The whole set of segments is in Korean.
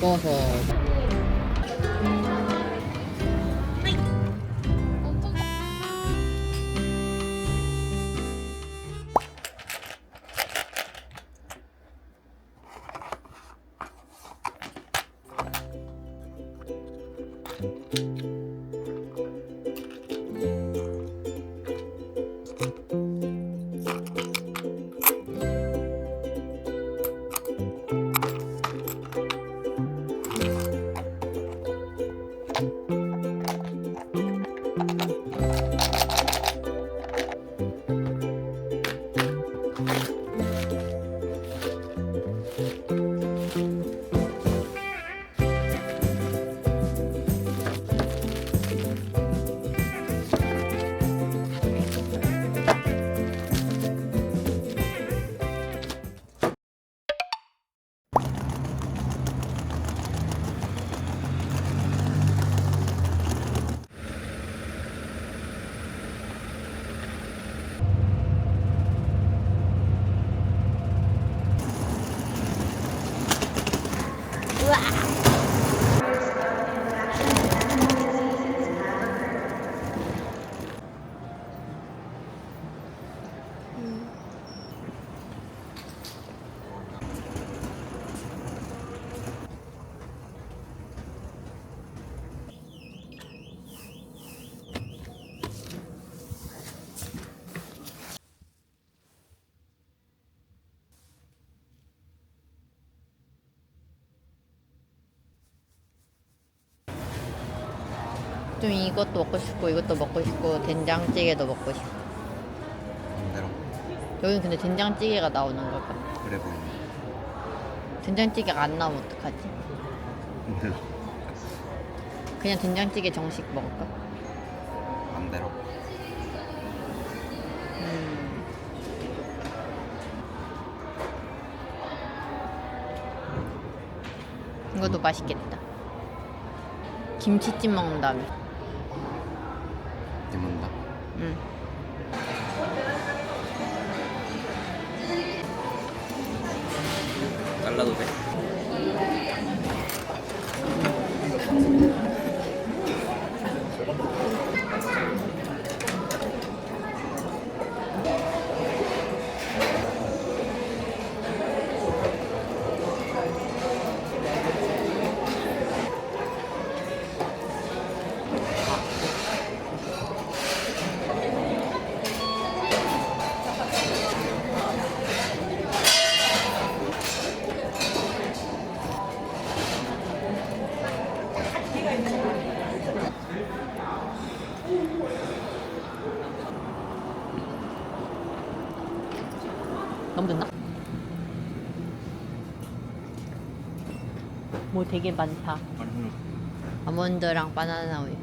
긁어서. 좀 이것도 먹고 싶고 이것도 먹고 싶고 된장찌개도 먹고 싶고. 마음대로. 여긴 근데 된장찌개가 나오는 걸까? 그래 보이네. 된장찌개가 안 나오면 어떡하지? 몰라. 그냥 된장찌개 정식 먹을까? 마음대로. 이것도 맛있겠다. 김치찜 먹는다며. 이문다. 응. 잘라도 돼? 너무 됐나? 뭐 되게 많다. 아몬드랑 바나나 우유.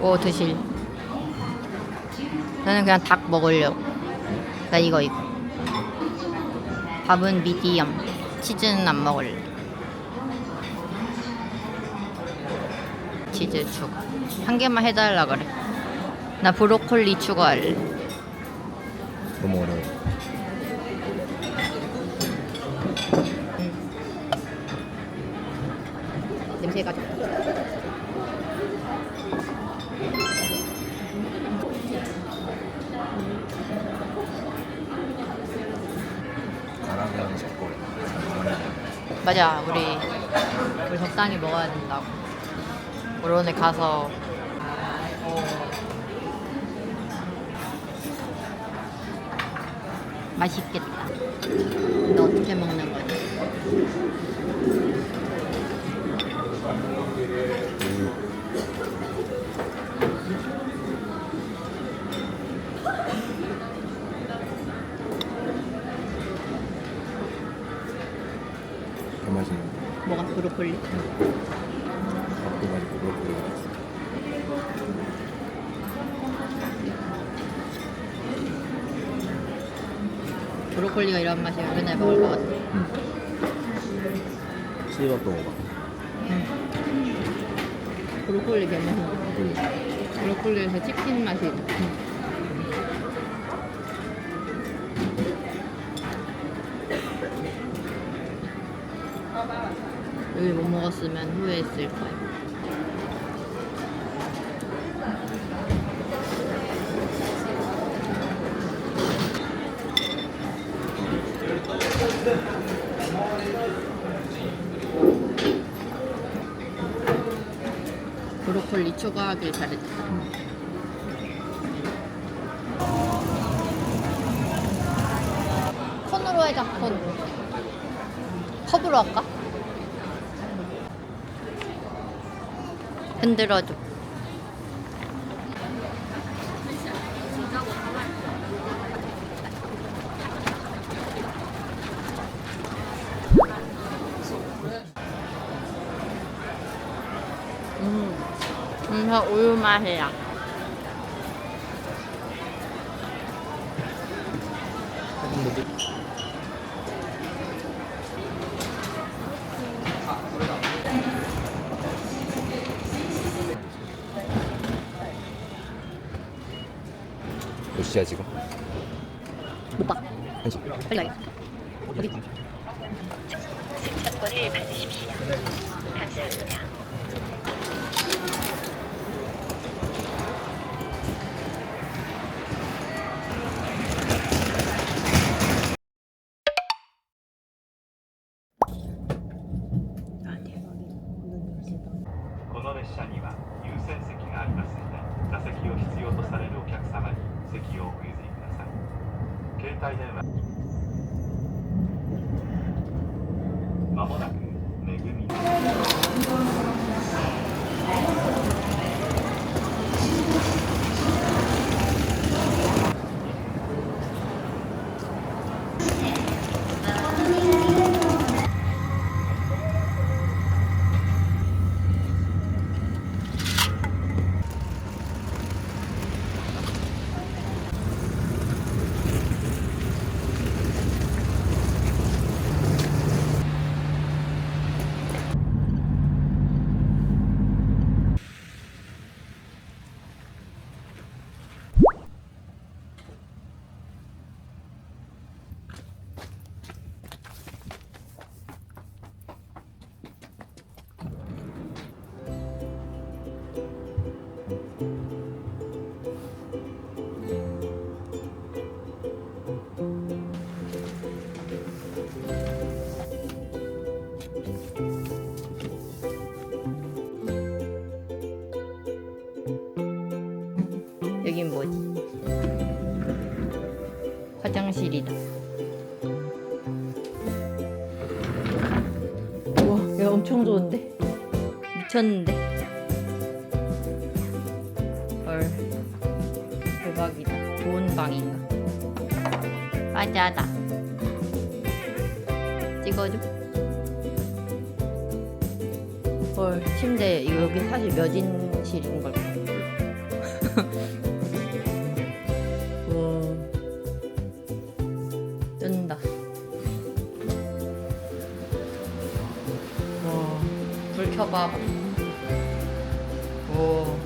뭐 드실? 나는 그냥 닭 먹으려고. 나 이거. 밥은 미디엄. 치즈는 안 먹을래. 치즈 추가. 한 개만 해달라 그래. 나 브로콜리 추가할래. 너무 어려워. 냄새가 좋다. 가라면 잡고. 맞아, 우리 적당히 먹어야 된다고. 오른에 가서 맛있겠다. 이거 어떻게 먹는 거지? 더 맛있는 거. 뭐가 브로콜리? 밥도 맛있고 브로콜리가 맛있어. 브로콜리가 이런 맛이면 맨날 먹을 것 같아. 씹어도 먹어. 브로콜리 개맛있어. 브로콜리에서 치킨 맛이. 여기 못 먹었으면 후회했을 거야. 브로콜리 추가하길 잘했다. 콘으로 해자, 콘. 컵으로 할까? 흔들어줘. 우유 맛이야. 몇 시야 지금? 못 봐. 1시. 빨리 가야겠다. 어디? 접권을 받으십시오. 감사합니다.この列車には優先席がありますので、座席を必要とされるお客様に席をお譲りください。携帯電話。まもなくめぐみ。 여긴 뭐지? 화장실이다. 우와, 야 엄청 좋은데? 미쳤는데? 헐, 대박이다. 좋은 방인가? 맞아다. 찍어줘. 헐, 침대 이거 여기 사실 몇 인실인 걸까? 우와, 쩐다. 와, 불 켜봐. 오.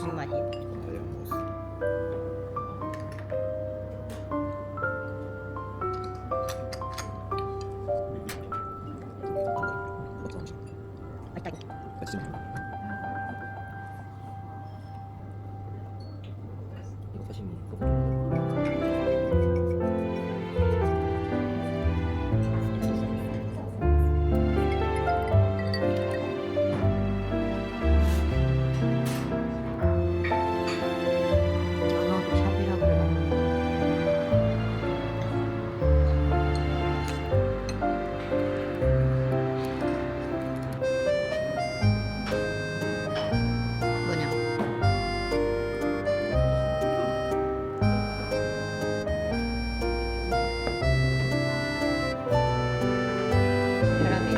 무슨 맛이야? 아예 안 먹었어. 어떤 음식? 맛있다 이거. 맛있지? 이거 사시미 그거 연어도 샵이라 그래. 뭐냐? 계란이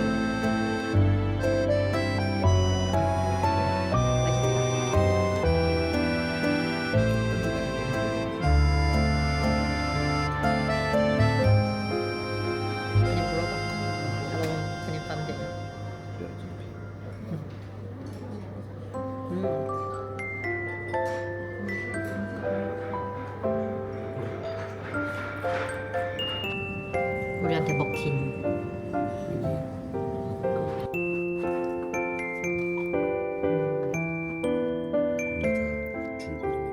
그냥 물어봐. 나 그냥 가면 되냐? 그래 좀 우리한테 먹힌. 우리가 줄 그리면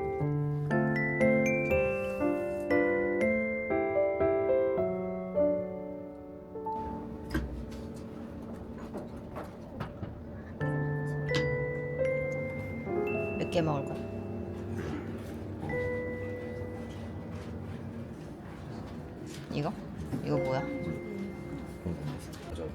몇 개 먹을 거야? 이거? 이거 뭐야? 그런 거 맞아. 좀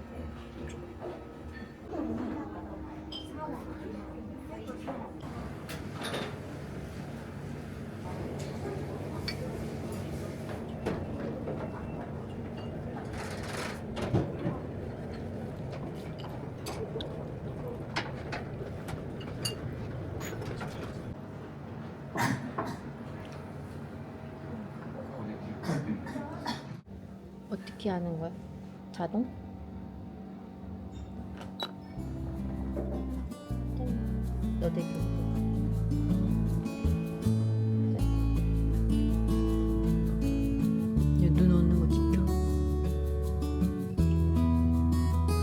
어떻게 하는 거야? 자동? 너 되게 눈 오는 거 진짜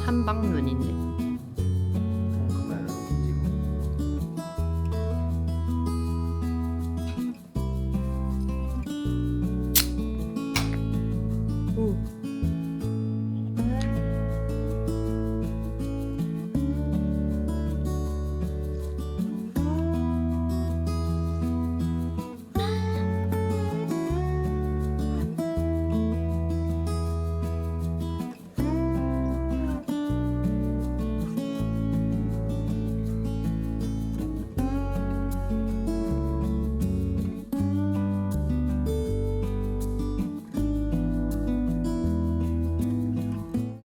한방눈인데